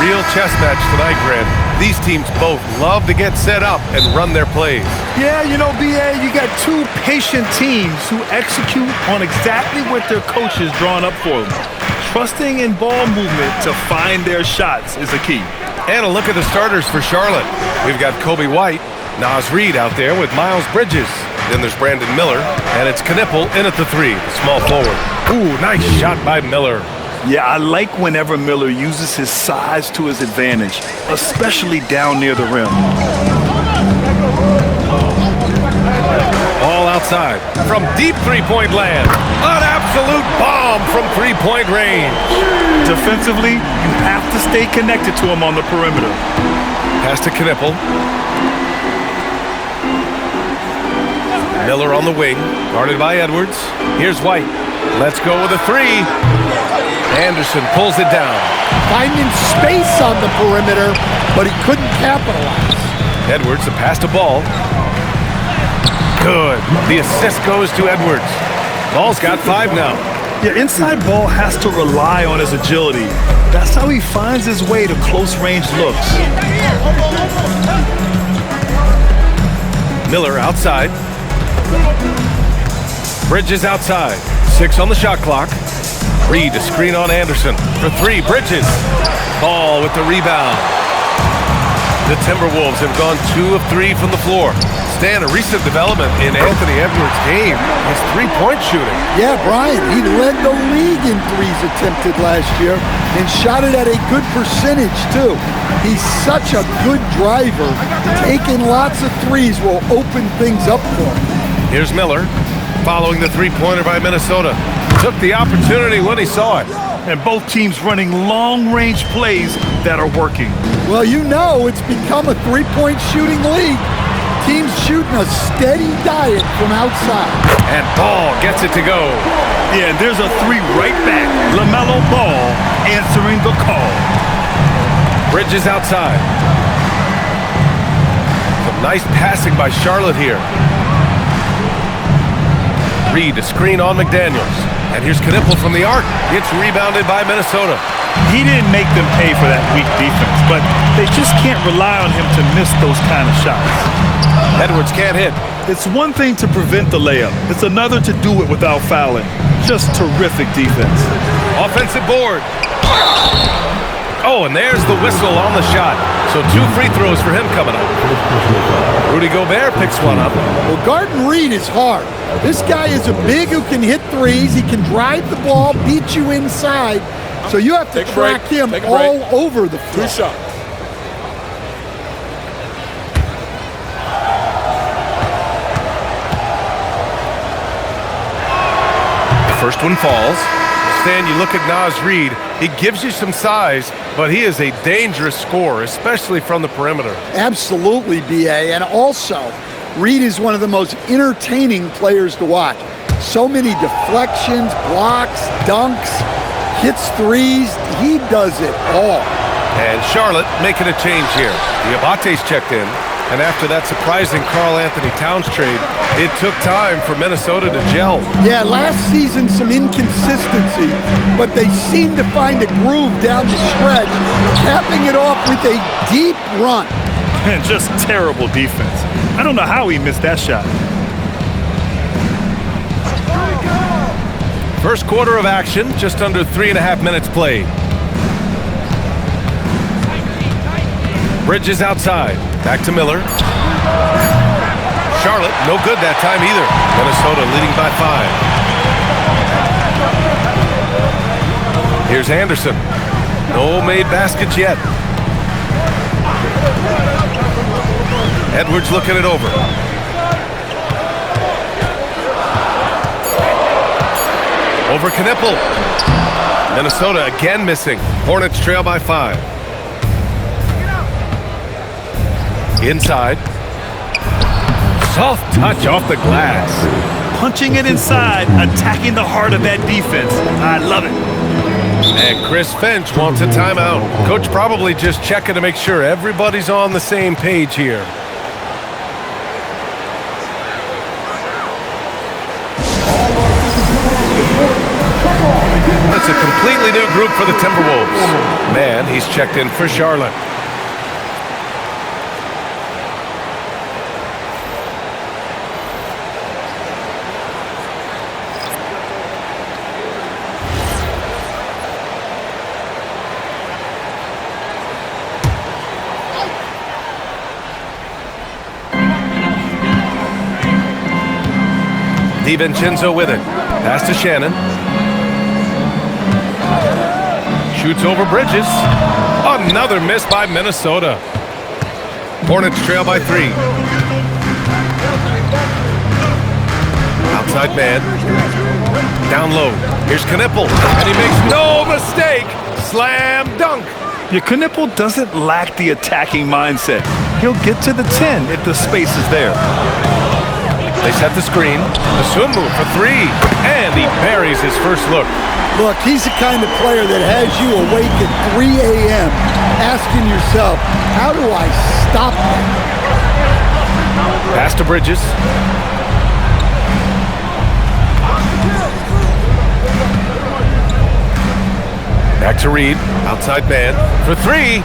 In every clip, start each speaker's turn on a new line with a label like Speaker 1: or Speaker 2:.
Speaker 1: real chess match tonight, Grant. These teams both love to get set up and run their plays.
Speaker 2: Yeah, you know, B.A., you got two patient teams who execute on exactly what their coach has drawn up for them. Trusting in ball movement to find their shots is the key.
Speaker 1: And a look at the starters for Charlotte. We've got Kobe White, Naz Reid out there with Miles Bridges. Then there's Brandon Miller, and it's Knipple in at the 3, the small forward. Ooh, nice shot by Miller.
Speaker 2: Yeah, I like whenever Miller uses his size to his advantage, especially down near the rim.
Speaker 1: All outside from deep three-point land. An absolute bomb from three-point range.
Speaker 2: Defensively, you have to stay connected to him on the perimeter.
Speaker 1: Pass to Knipple. Miller on the wing, guarded by Edwards. Here's White. Let's go with a 3. Anderson pulls it down.
Speaker 3: Finding space on the perimeter, but he couldn't capitalize.
Speaker 1: Edwards, the pass to Ball. Good. The assist goes to Edwards. Ball's got 5 now.
Speaker 2: Yeah, inside Ball has to rely on his agility. That's how he finds his way to close-range looks.
Speaker 1: Miller outside. Bridges outside. 6 on the shot clock. Reid to screen on Anderson for 3. Bridges. Ball with the rebound. The Timberwolves have gone 2 of 3 from the floor. Stan, a recent development in Anthony Edwards' game is three-point shooting.
Speaker 3: Yeah, Brian, he led the league in threes attempted last year and shot it at a good percentage, too. He's such a good driver. Taking lots of threes will open things up for him.
Speaker 1: Here's Miller following the three-pointer by Minnesota. Took the opportunity when he saw it.
Speaker 2: And both teams running long-range plays that are working.
Speaker 3: Well, you know it's become a three-point shooting league. Teams shooting a steady diet from outside.
Speaker 1: And Ball gets it to go.
Speaker 2: Yeah, and there's a 3 right back. LaMelo Ball answering the call.
Speaker 1: Bridges outside. Some nice passing by Charlotte here. Reid to screen on McDaniels. And here's Knipple from the arc. It's rebounded by Minnesota.
Speaker 2: He didn't make them pay for that weak defense, but they just can't rely on him to miss those kind of shots.
Speaker 1: Edwards can't hit.
Speaker 2: It's one thing to prevent the layup. It's another to do it without fouling. Just terrific defense.
Speaker 1: Offensive board. Oh, and there's the whistle on the shot. So 2 free throws for him coming up. Rudy Gobert picks one up.
Speaker 3: Well, guarding Reid is hard. This guy is a big who can hit threes. He can drive the ball, beat you inside. So you have to track him all over the floor.
Speaker 4: 2 shots.
Speaker 1: The first one falls. Stan, you look at Naz Reid. He gives you some size, but he is a dangerous scorer, especially from the perimeter.
Speaker 3: Absolutely, B.A. And also, Reid is one of the most entertaining players to watch. So many deflections, blocks, dunks, hits threes. He does it all.
Speaker 1: And Charlotte making a change here. Diabate's checked in. And after that surprising Karl Anthony Towns trade, it took time for Minnesota to gel.
Speaker 3: Yeah, last season some inconsistency, but they seem to find a groove down the stretch, capping it off with a deep run.
Speaker 2: And just terrible defense. I don't know how he missed that shot.
Speaker 1: First quarter of action, just under 3.5 minutes played. Bridges outside. Back to Miller. Charlotte, no good that time either. Minnesota leading by 5. Here's Anderson. No made baskets yet. Edwards looking it over. Over Knipple. Minnesota again missing. Hornets trail by 5. Inside. Soft touch off the glass.
Speaker 2: Punching it inside, attacking the heart of that defense. I love it.
Speaker 1: And Chris Finch wants a timeout. Coach probably just checking to make sure everybody's on the same page here. Let's It's a completely new group for the Timberwolves. Man, he's checked in for Charlotte. DiVincenzo with it. Pass to Shannon. Shoots over Bridges. Another miss by Minnesota. Hornets trail by 3. Outside man. Down low. Here's Knipple. And he makes no mistake. Slam dunk.
Speaker 2: Your Knipple doesn't lack the attacking mindset. He'll get to the 10 if the space is there.
Speaker 1: They set the screen. The swim move for 3. And he buries his first look.
Speaker 3: Look, he's the kind of player that has you awake at 3 a.m. asking yourself, how do I stop that?
Speaker 1: Pass to Bridges. Back to Reed. Outside man for 3.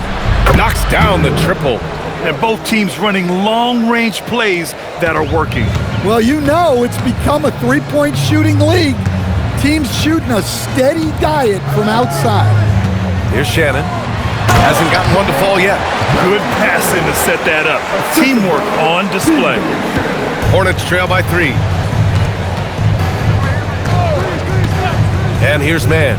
Speaker 1: Knocks down the triple.
Speaker 2: And both teams running long-range plays that are working.
Speaker 3: Well, you know it's become a three-point shooting league. Teams shooting a steady diet from outside.
Speaker 1: Here's Shannon. Hasn't gotten one to fall yet.
Speaker 2: Good passing to set that up. Teamwork on display.
Speaker 1: Hornets trail by 3. And here's man.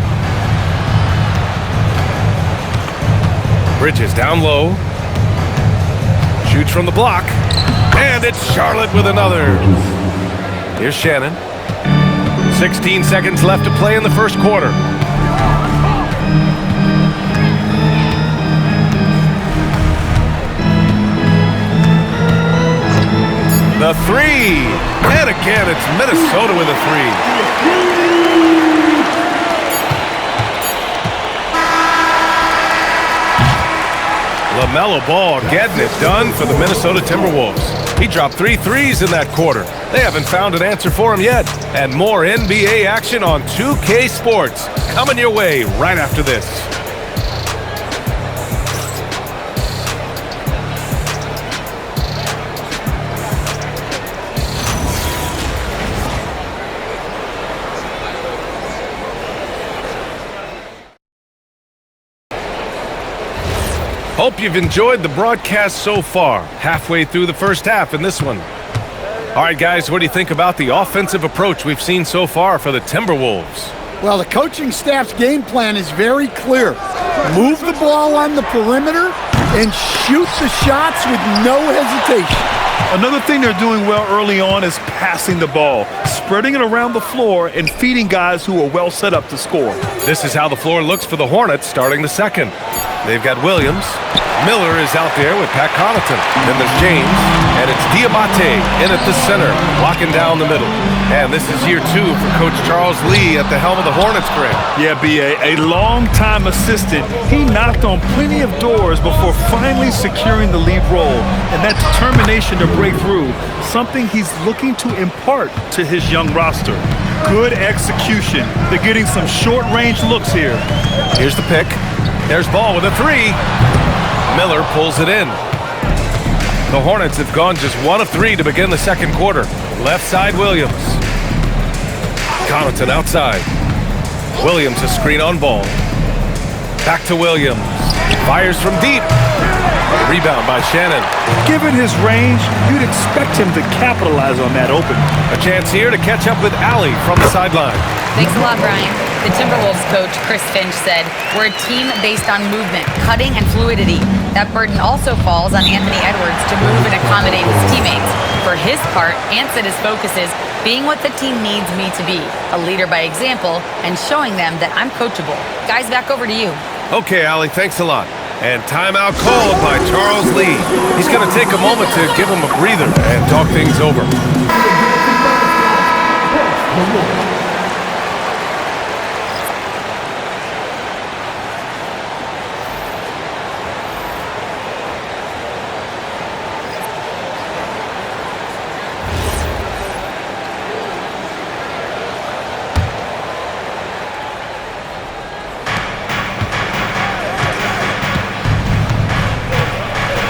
Speaker 1: Bridges down low. Shoots from the block. And it's Charlotte with another. Here's Shannon. 16 seconds left to play in the first quarter. The 3. And again, it's Minnesota with a 3. LaMelo Ball getting it done for the Minnesota Timberwolves. He dropped 3 threes in that quarter. They haven't found an answer for him yet. And more NBA action on 2K Sports coming your way right after this. Hope you've enjoyed the broadcast so far. Halfway through the first half in this one. All right, guys, what do you think about the offensive approach we've seen so far for the Timberwolves?
Speaker 3: Well, the coaching staff's game plan is very clear. Move the ball on the perimeter and shoot the shots with no hesitation.
Speaker 2: Another thing they're doing well early on is passing the ball, spreading it around the floor and feeding guys who are well set up to score.
Speaker 1: This is how the floor looks for the Hornets starting the second. They've got Williams. Miller is out there with Pat Connaughton. Then there's James, and it's Diamante in at the center, locking down the middle. And this is year 2 for Coach Charles Lee at the helm of the Hornets, Grant.
Speaker 2: Yeah, B.A., a long-time assistant. He knocked on plenty of doors before finally securing the lead role. And that determination to break through, something he's looking to impart to his young roster. Good execution. They're getting some short-range looks here.
Speaker 1: Here's the pick. There's Ball with a 3. Miller pulls it in. The Hornets have gone just 1 of 3 to begin the second quarter. Left side, Williams. Connaughton outside. Williams a screen on Ball. Back to Williams. Fires from deep. Rebound by Shannon.
Speaker 2: Given his range, you'd expect him to capitalize on that opening.
Speaker 1: A chance here to catch up with Allie from the sideline.
Speaker 4: Thanks a lot, Brian. The Timberwolves coach, Chris Finch, said, "We're a team based on movement, cutting, and fluidity. That burden also falls on Anthony Edwards to move and accommodate his teammates. For his part, Ant said his focus is being what the team needs me to be, a leader by example, and showing them that I'm coachable." Guys, back over to you.
Speaker 1: Okay, Allie, thanks a lot. And timeout called by Charles Lee. He's going to take a moment to give him a breather and talk things over.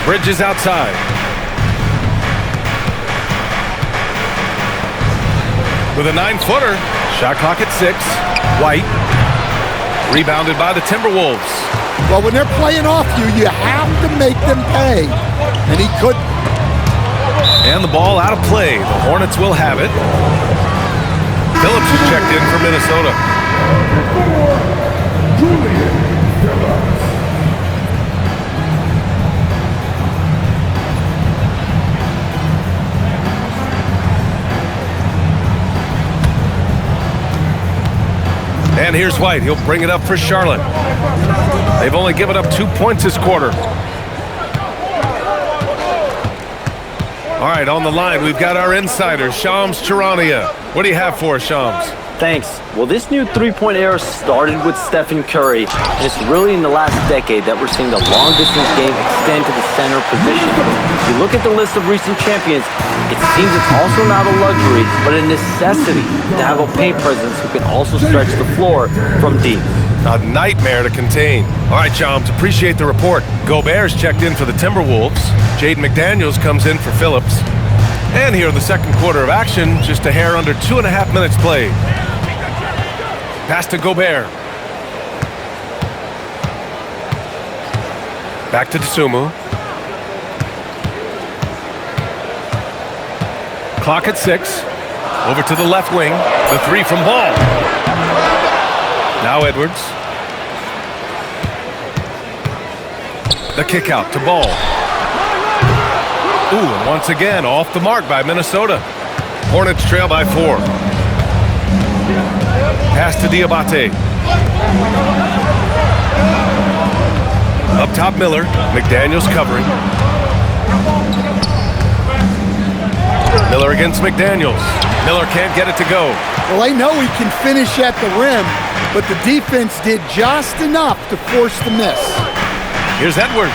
Speaker 1: Bridges outside. With a 9-footer. Shot clock at 6. White. Rebounded by the Timberwolves.
Speaker 3: Well, when they're playing off you, you have to make them pay. And he couldn't.
Speaker 1: And the ball out of play. The Hornets will have it. Phillips is checked in for Minnesota. And here's White. He'll bring it up for Charlotte. They've only given up 2 points this quarter. All right, on the line, we've got our insider, Shams Charania. What do you have for us, Shams?
Speaker 5: Thanks. Well, this new three-point era started with Stephen Curry, and it's really in the last decade that we're seeing the long-distance game extend to the center position. If you look at the list of recent champions, it seems it's also not a luxury, but a necessity to have a paint presence who can also stretch the floor from deep.
Speaker 1: A nightmare to contain. All right, Shams, appreciate the report. Gobert's checked in for the Timberwolves. Jaden McDaniels comes in for Phillips. And here in the second quarter of action, just a hair under 2.5 minutes played. Pass to Gobert. Back to Dosunmu. Clock at 6. Over to the left wing. The three from Ball. Now Edwards. The kick out to Ball. Ooh, and once again, off the mark by Minnesota. Hornets trail by 4. Pass to Diabate. Up top, Miller. McDaniels covering. Miller against McDaniels. Miller can't get it to go.
Speaker 3: Well, they know he can finish at the rim, but the defense did just enough to force the miss.
Speaker 1: Here's Edwards.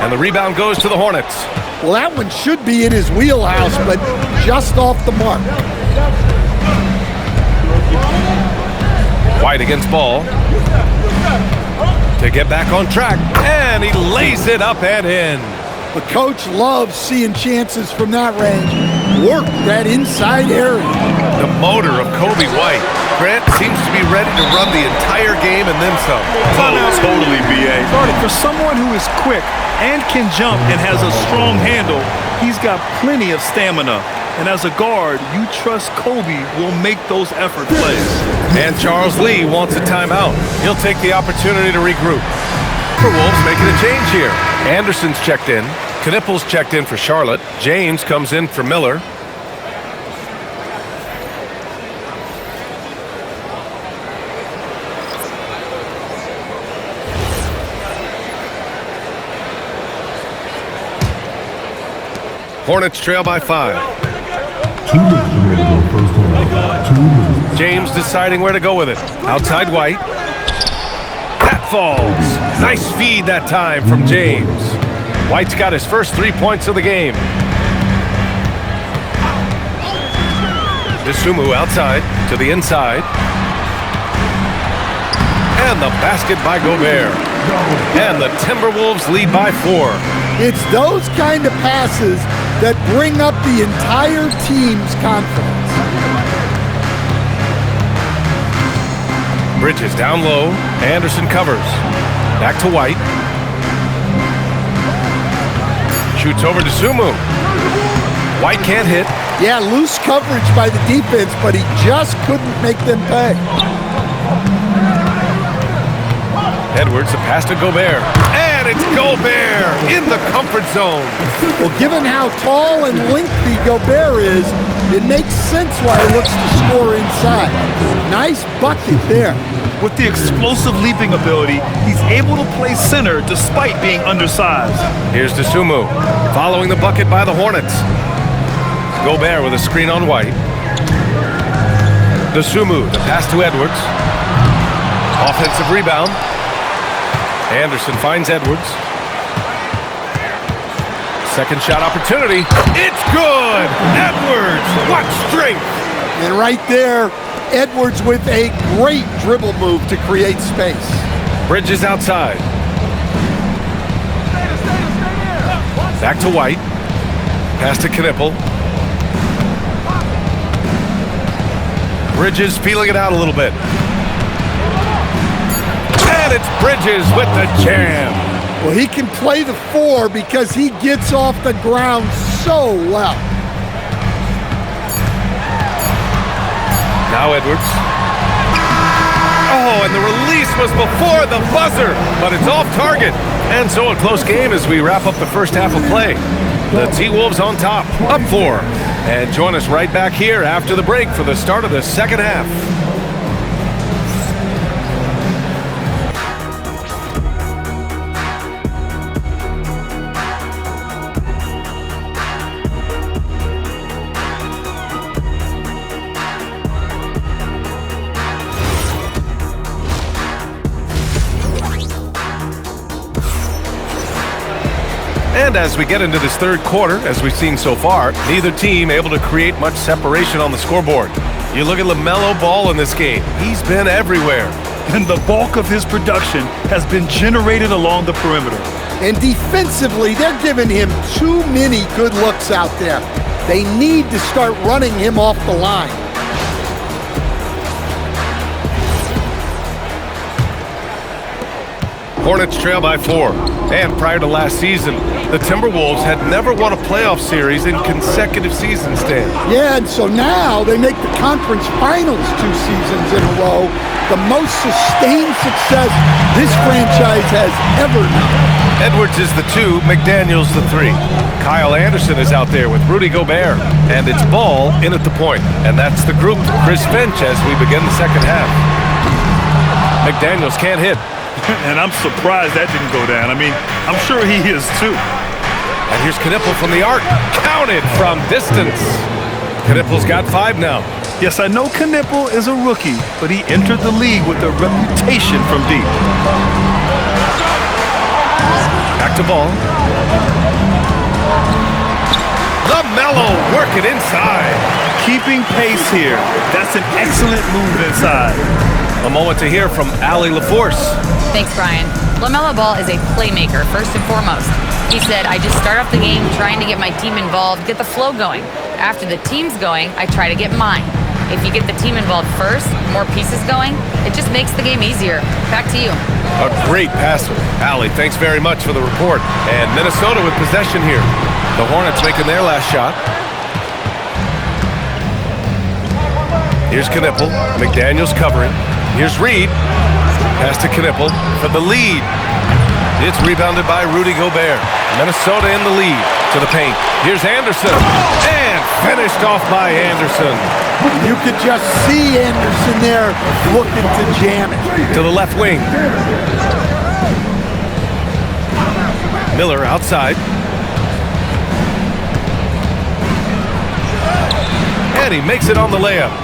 Speaker 1: And the rebound goes to the Hornets.
Speaker 3: Well, that one should be in his wheelhouse, but just off the mark.
Speaker 1: White against Ball. To get back on track. And he lays it up and in.
Speaker 3: The coach loves seeing chances from that range. Work that inside area.
Speaker 1: The motor of Kobe White. Grant seems to be ready to run the entire game and then some.
Speaker 2: Oh, totally, B.A. For someone who is quick and can jump and has a strong handle, he's got plenty of stamina. And as a guard, you trust Kobe will make those effort plays.
Speaker 1: And Charles Lee wants a timeout. He'll take the opportunity to regroup. Timberwolves making a change here. Anderson's checked in. Knippel's checked in for Charlotte. James comes in for Miller. Hornets trail by 5. James deciding where to go with it. Outside White. That falls. Nice feed that time from James. White's got his first 3 points of the game. Dosunmu outside to the inside. And the basket by Gobert. And the Timberwolves lead by 4.
Speaker 3: It's those kind of passes that bring up the entire team's confidence.
Speaker 1: Bridges down low. Anderson covers. Back to White. Shoots over to Dosunmu. White can't hit.
Speaker 3: Yeah, loose coverage by the defense, but he just couldn't make them pay.
Speaker 1: Edwards, a pass to Gobert. And it's Gobert in the comfort zone.
Speaker 3: Well, given how tall and lengthy Gobert is, it makes sense why he looks to score inside. Nice bucket there.
Speaker 2: With the explosive leaping ability, he's able to play center despite being undersized.
Speaker 1: Here's Dosunmu, following the bucket by the Hornets. Gobert with a screen on White. Dosunmu, the pass to Edwards. Offensive rebound. Anderson finds Edwards. Second shot opportunity. It's good! Edwards, what strength!
Speaker 3: And right there, Edwards with a great dribble move to create space.
Speaker 1: Bridges outside. Back to White. Pass to Knipple. Bridges feeling it out a little bit. And it's Bridges with the jam.
Speaker 3: Well, he can play the 4 because he gets off the ground so well.
Speaker 1: Now Edwards. Oh, and the release was before the buzzer, but it's off target. And so a close game as we wrap up the first half of play. The T-Wolves on top, up 4. And join us right back here after the break for the start of the second half. And as we get into this third quarter, as we've seen so far, neither team able to create much separation on the scoreboard. You look at LaMelo Ball in this game. He's been everywhere.
Speaker 2: And the bulk of his production has been generated along the perimeter.
Speaker 3: And defensively, they're giving him too many good looks out there. They need to start running him off the line.
Speaker 1: Hornets trail by 4. And prior to last season, the Timberwolves had never won a playoff series in consecutive seasons, Dan.
Speaker 3: Yeah, and so now they make the conference finals 2 seasons in a row. The most sustained success this franchise has ever known.
Speaker 1: Edwards is the 2, McDaniels the 3. Kyle Anderson is out there with Rudy Gobert. And it's Ball in at the point. And that's the group for Chris Finch as we begin the second half. McDaniels can't hit.
Speaker 2: And I'm surprised that didn't go down. I mean, I'm sure he is too.
Speaker 1: And here's Knipple from the arc. Counted from distance. Knipple's got 5 now.
Speaker 2: Yes, I know Knipple is a rookie, but he entered the league with a reputation from deep.
Speaker 1: Back to Ball. LaMelo working inside.
Speaker 2: Keeping pace here. That's an excellent move inside.
Speaker 1: A moment to hear from Allie LaForce.
Speaker 4: Thanks, Brian. LaMelo Ball is a playmaker, first and foremost. He said, I just start off the game trying to get my team involved, get the flow going. After the team's going, I try to get mine. If you get the team involved first, more pieces going, it just makes the game easier. Back to you.
Speaker 1: A great passer. Allie, thanks very much for the report. And Minnesota with possession here. The Hornets making their last shot. Here's Knipple. McDaniels covering. Here's Reed. Pass to Knipple for the lead. It's rebounded by Rudy Gobert. Minnesota in the lead to the paint. Here's Anderson. And finished off by Anderson.
Speaker 3: You could just see Anderson there looking to jam it.
Speaker 1: To the left wing. Miller outside. And he makes it on the layup.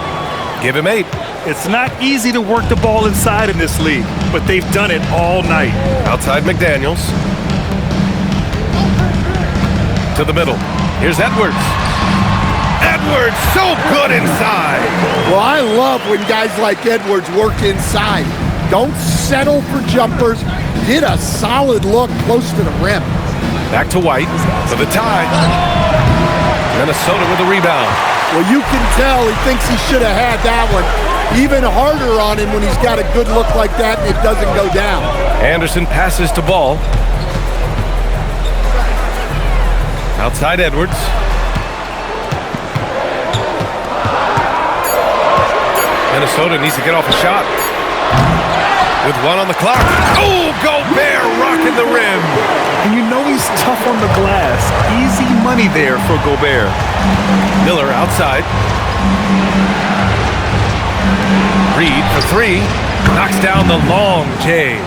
Speaker 1: Give him 8.
Speaker 2: It's not easy to work the ball inside in this league, but they've done it all night.
Speaker 1: Outside McDaniels. To the middle. Here's Edwards. Edwards, so good inside.
Speaker 3: Well, I love when guys like Edwards work inside. Don't settle for jumpers. Get a solid look close to the rim.
Speaker 1: Back to White for the tie. Minnesota with a rebound.
Speaker 3: Well, you can tell he thinks he should have had that one. Even harder on him when he's got a good look like that and it doesn't go down.
Speaker 1: Anderson passes to Ball. Outside Edwards. Minnesota needs to get off a shot. With 1 on the clock. Oh, Gobert rocking the rim.
Speaker 2: And you know he's tough on the glass. Easy money there for Gobert.
Speaker 1: Miller outside. Reed for 3. Knocks down the long J.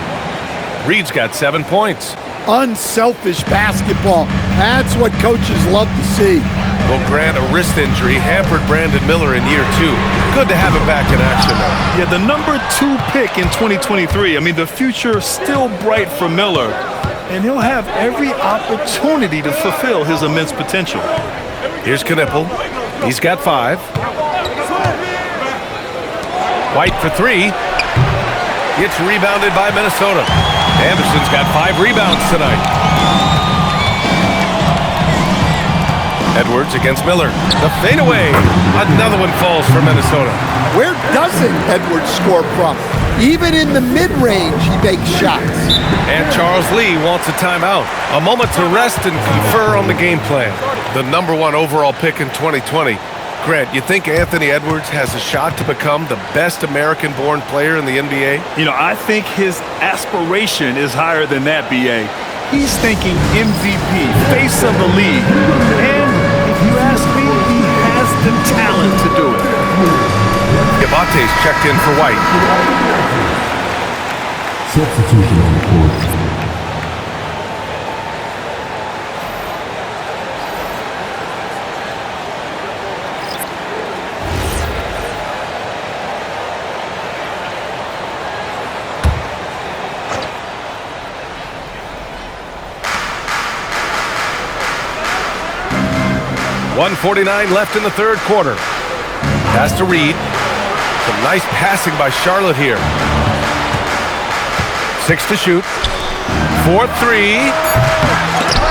Speaker 1: Reed's got 7 points.
Speaker 3: Unselfish basketball. That's what coaches love to see.
Speaker 1: Well, Grant, a wrist injury hampered Brandon Miller in year 2. Good to have him back in action now.
Speaker 2: Yeah, the number 2 pick in 2023. I mean, the future still bright for Miller. And he'll have every opportunity to fulfill his immense potential.
Speaker 1: Here's Knipple. He's got 5. White for 3. It's rebounded by Minnesota. Anderson's got 5 rebounds tonight. Edwards against Miller. The fadeaway. Another one falls for Minnesota.
Speaker 3: Where doesn't Edwards score from? Even in the mid-range, he makes shots.
Speaker 1: And Charles Lee wants a timeout. A moment to rest and confer on the game plan. The #1 overall pick in 2020. Grant, you think Anthony Edwards has a shot to become the best American-born player in the NBA?
Speaker 2: You know, I think his aspiration is higher than that, B.A. He's thinking MVP, face of the league. And if you ask me, he has the talent to do it.
Speaker 1: Diabate's checked in for White.
Speaker 6: Substitution on the court.
Speaker 1: .149 left in the third quarter. Pass to Reed. Some nice passing by Charlotte here. 6 to shoot. 4-3.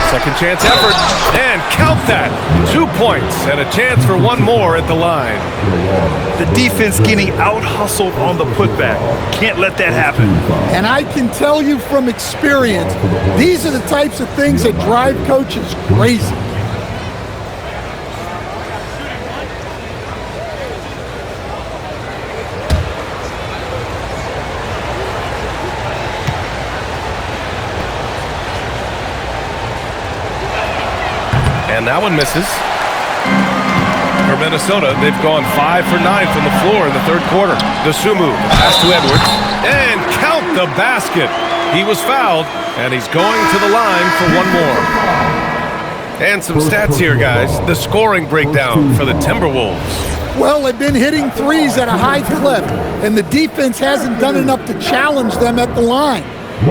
Speaker 1: Second chance effort. And count that. 2 points and a chance for one more at the line.
Speaker 2: The defense getting out-hustled on the putback. Can't let that happen.
Speaker 3: And I can tell you from experience, these are the types of things that drive coaches crazy.
Speaker 1: And that one misses. For Minnesota, they've gone 5 for 9 from the floor in the third quarter. Dosunmu, pass to Edwards, and count the basket. He was fouled, and he's going to the line for one more. And some stats here, guys. The scoring breakdown for the Timberwolves.
Speaker 3: Well, they've been hitting threes at a high clip, and the defense hasn't done enough to challenge them at the line.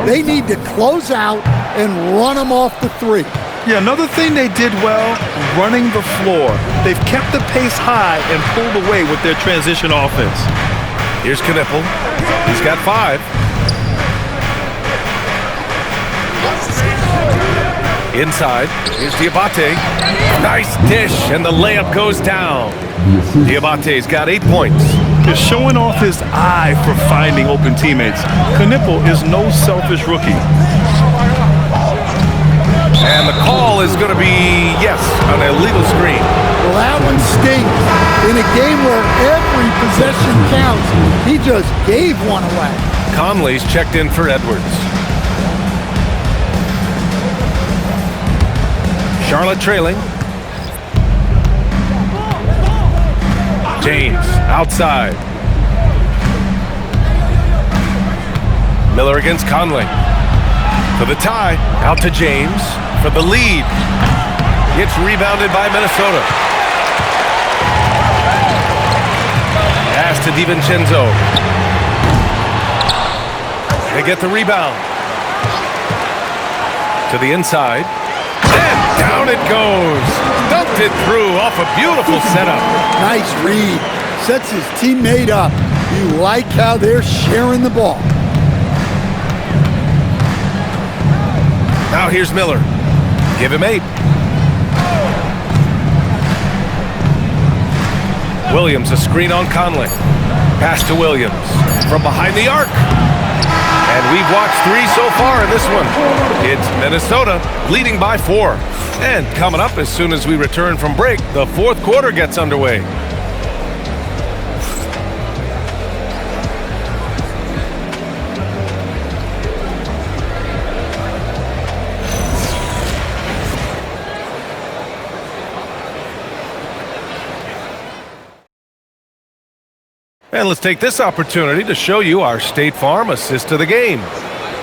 Speaker 3: They need to close out and run them off the three.
Speaker 2: Yeah, another thing they did well, running the floor. They've kept the pace high and pulled away with their transition offense.
Speaker 1: Here's Knipple. He's got 5. Inside, here's Diabate. Nice dish, and the layup goes down. Diabate's got 8 points.
Speaker 2: He's showing off his eye for finding open teammates. Knipple is no selfish rookie.
Speaker 1: And the call is going to be, yes, an illegal screen.
Speaker 3: Well, that one stings. In a game where every possession counts, he just gave one away.
Speaker 1: Conley's checked in for Edwards. Charlotte trailing. James outside. Miller against Conley. For the tie, out to James. For the lead. It's rebounded by Minnesota. Pass to DiVincenzo. They get the rebound. To the inside. And down it goes. Dunked it through off a beautiful setup.
Speaker 3: Nice read. Sets his teammate up. You like how they're sharing the ball.
Speaker 1: Now here's Miller. Give him 8. Williams, a screen on Conley. Pass to Williams from behind the arc. And we've watched 3 so far in this one. It's Minnesota leading by 4. And coming up as soon as we return from break, the fourth quarter gets underway. And let's take this opportunity to show you our State Farm assist to the game.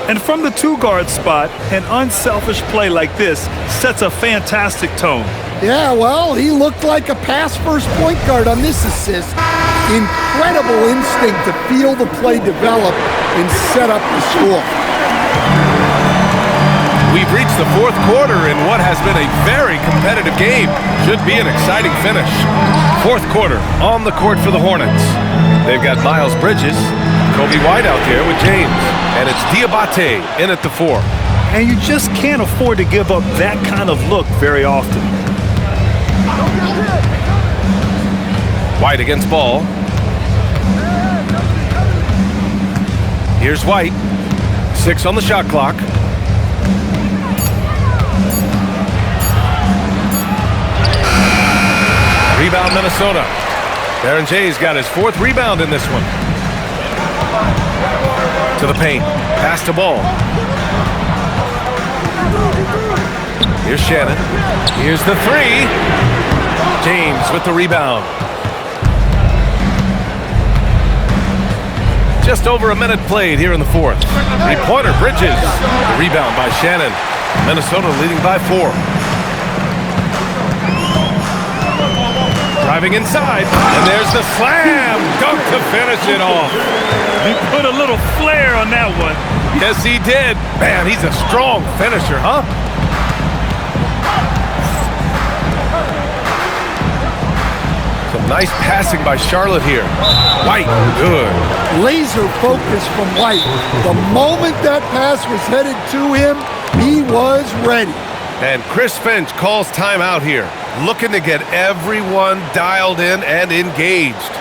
Speaker 2: And from the 2-guard spot, an unselfish play like this sets a fantastic tone.
Speaker 3: Yeah, well, he looked like a pass-first point guard on this assist. Incredible instinct to feel the play develop and set up the score.
Speaker 1: We've reached the fourth quarter in what has been a very competitive game. Should be an exciting finish. Fourth quarter on the court for the Hornets. They've got Miles Bridges, Kobe White out there with James, and it's Diabate in at the 4.
Speaker 2: And you just can't afford to give up that kind of look very often.
Speaker 1: White against Ball. Here's White. 6 on the shot clock. Rebound Minnesota. Baron Jay's got his 4th rebound in this one. To the paint. Pass to Ball. Here's Shannon. Here's the 3. James with the rebound. Just over a minute played here in the 4th. 3-pointer Bridges. The rebound by Shannon. Minnesota leading by 4. Driving inside, and there's the slam dunk to finish it off.
Speaker 2: He put a little flair on that one.
Speaker 1: Yes, he did. Man, he's a strong finisher, huh? Some nice passing by Charlotte here. White, good.
Speaker 3: Laser focus from White. The moment that pass was headed to him, he was ready.
Speaker 1: And Chris Finch calls timeout here, looking to get everyone dialed in and engaged.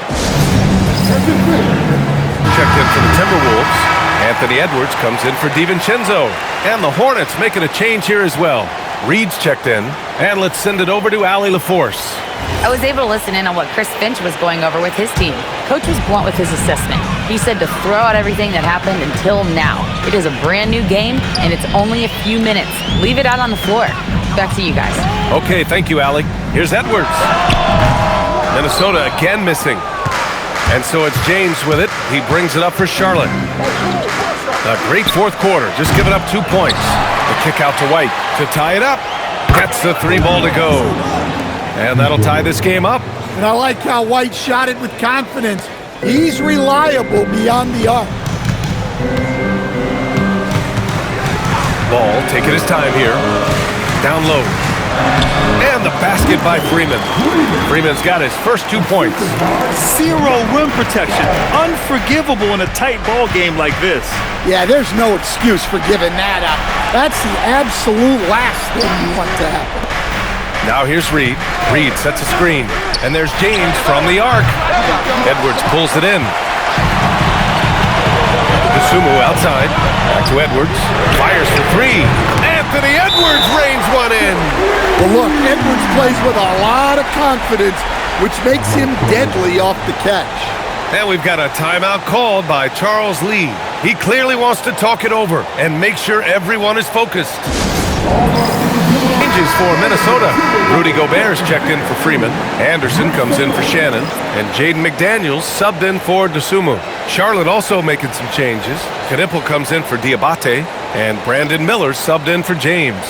Speaker 1: Checked in for the Timberwolves. Anthony Edwards comes in for DiVincenzo. And the Hornets making a change here as well. Reed's checked in. And let's send it over to Allie LaForce.
Speaker 4: I was able to listen in on what Chris Finch was going over with his team. Coach was blunt with his assessment. He said to throw out everything that happened until now. It is a brand new game, and it's only a few minutes. Leave it out on the floor. Back to you guys.
Speaker 1: Okay, thank you, Allie. Here's Edwards. Minnesota again missing. And so it's James with it. He brings it up for Charlotte. A great 4th quarter, just giving up 2 points. The kick out to White to tie it up. Gets the 3 ball to go. And that'll tie this game up.
Speaker 3: And I like how White shot it with confidence. He's reliable beyond the arc.
Speaker 1: Ball taking his time here. Down low. And the basket by Freeman. Freeman's got his first 2 points.
Speaker 2: 0 rim protection. Unforgivable in a tight ball game like this.
Speaker 3: Yeah, there's no excuse for giving that up. That's the absolute last thing you want to happen.
Speaker 1: Now here's Reed. Reed sets a screen. And there's James from the arc. Edwards pulls it in. Dosunmu outside. Back to Edwards. Fires for 3. Anthony Edwards rains one in.
Speaker 3: Well, look, Edwards plays with a lot of confidence, which makes him deadly off the catch.
Speaker 1: And we've got a timeout called by Charles Lee. He clearly wants to talk it over and make sure everyone is focused. Changes for Minnesota. Rudy Gobert's checked in for Freeman. Anderson comes in for Shannon. And Jaden McDaniels subbed in for Dosunmu. Charlotte also making some changes. Knipple comes in for Diabate. And Brandon Miller subbed in for James.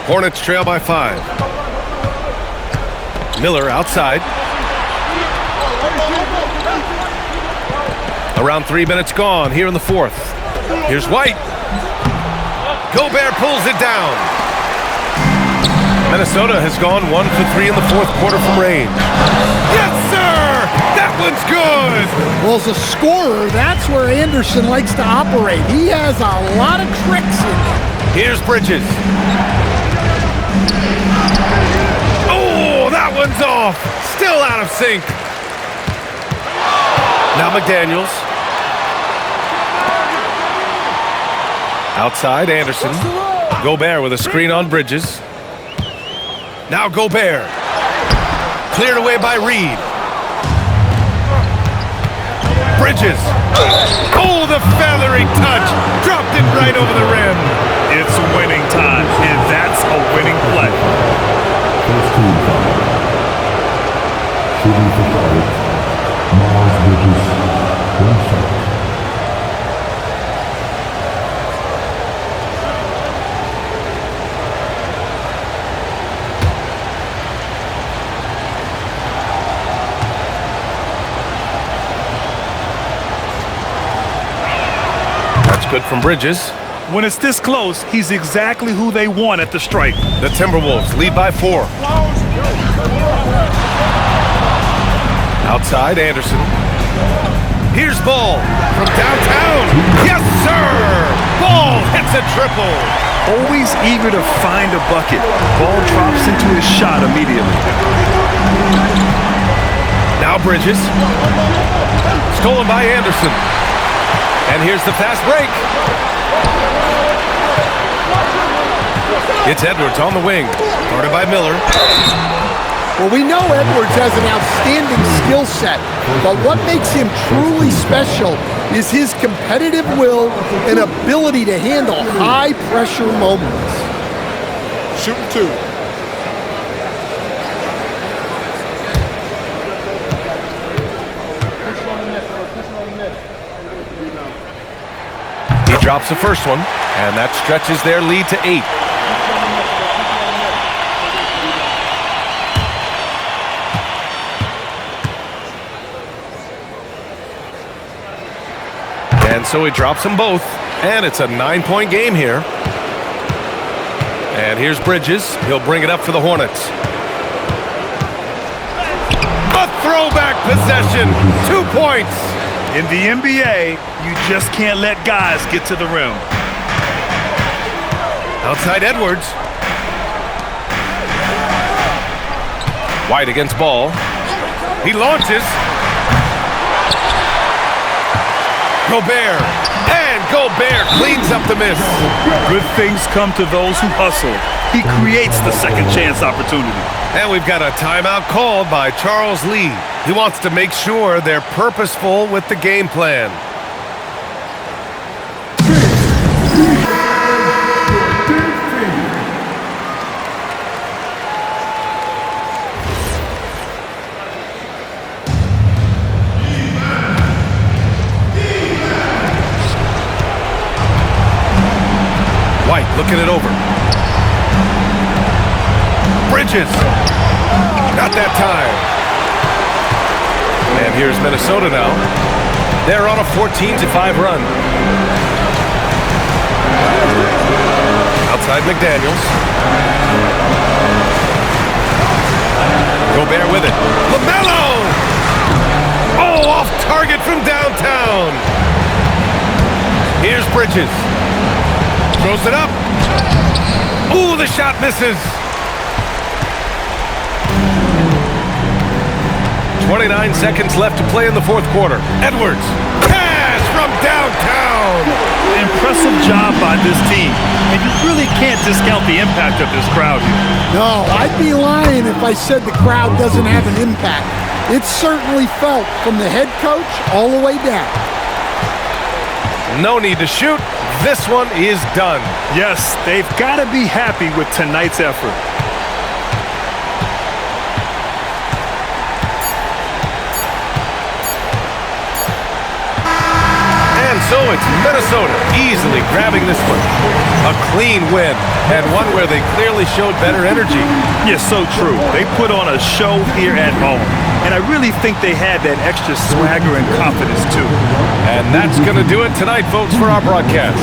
Speaker 1: Hornets trail by 5. Miller outside. Around 3 minutes gone here in the 4th. Here's White. Gobert pulls it down. Minnesota has gone 1 for 3 in the 4th quarter from range. Yes, sir! That one's good!
Speaker 3: Well, as a scorer, that's where Anderson likes to operate. He has a lot of tricks in him.
Speaker 1: Here's Bridges. Oh, that one's off. Still out of sync. Now McDaniels. Outside, Anderson. Gobert with a screen on Bridges. Now Gobert. Cleared away by Reed. Bridges. Oh, the feathering touch. Dropped it right over the rim.
Speaker 2: It's winning time, and that's a winning play.
Speaker 6: First team foul. Shooting for Charlotte. Miles Bridges. 1 shot.
Speaker 1: Good from Bridges.
Speaker 2: When it's this close, he's exactly who they want at the stripe.
Speaker 1: The Timberwolves lead by 4. Outside, Anderson. Here's Ball from downtown. Yes, sir! Ball hits a triple.
Speaker 2: Always eager to find a bucket. Ball drops into his shot immediately.
Speaker 1: Now Bridges. Stolen by Anderson. And here's the fast break. It's Edwards on the wing. Guarded by Miller.
Speaker 3: Well, we know Edwards has an outstanding skill set, but what makes him truly special is his competitive will and ability to handle high-pressure moments.
Speaker 7: Shooting two.
Speaker 1: He drops the first one, and that stretches their lead to 8. And so he drops them both, and it's a 9-point game here. And here's Bridges. He'll bring it up for the Hornets. A throwback possession. 2 points.
Speaker 2: In the NBA, you just can't let guys get to the rim.
Speaker 1: Outside Edwards. White against Ball. He launches. Gobert. And Gobert cleans up the miss.
Speaker 2: Good things come to those who hustle. He creates the second chance opportunity.
Speaker 1: And we've got a timeout called by Charles Lee. He wants to make sure they're purposeful with the game plan. White looking it over. Bridges. Not that time. And here's Minnesota now. They're on a 14-5 run. Outside McDaniels. Gobert with it. LaMelo! Oh, off target from downtown. Here's Bridges. Throws it up. Ooh, the shot misses. 29 seconds left to play in the fourth quarter. Edwards. Pass from downtown.
Speaker 2: Impressive job by this team. And you really can't discount the impact of this crowd here.
Speaker 3: No, I'd be lying if I said the crowd doesn't have an impact. It's certainly felt from the head coach all the way down.
Speaker 1: No need to shoot. This one is done.
Speaker 2: Yes, they've got to be happy with tonight's effort.
Speaker 1: And so it's Minnesota easily grabbing this one. A clean win, and one where they clearly showed better energy.
Speaker 2: Yes, so true. They put on a show here at home. And I really think they had that extra swagger and confidence, too.
Speaker 1: And that's going to do it tonight, folks, for our broadcast.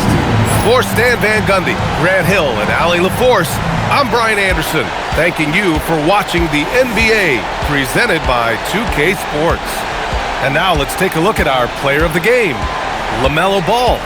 Speaker 1: For Stan Van Gundy, Grant Hill, and Allie LaForce, I'm Brian Anderson, thanking you for watching the NBA, presented by 2K Sports. And now let's take a look at our player of the game, LaMelo Ball.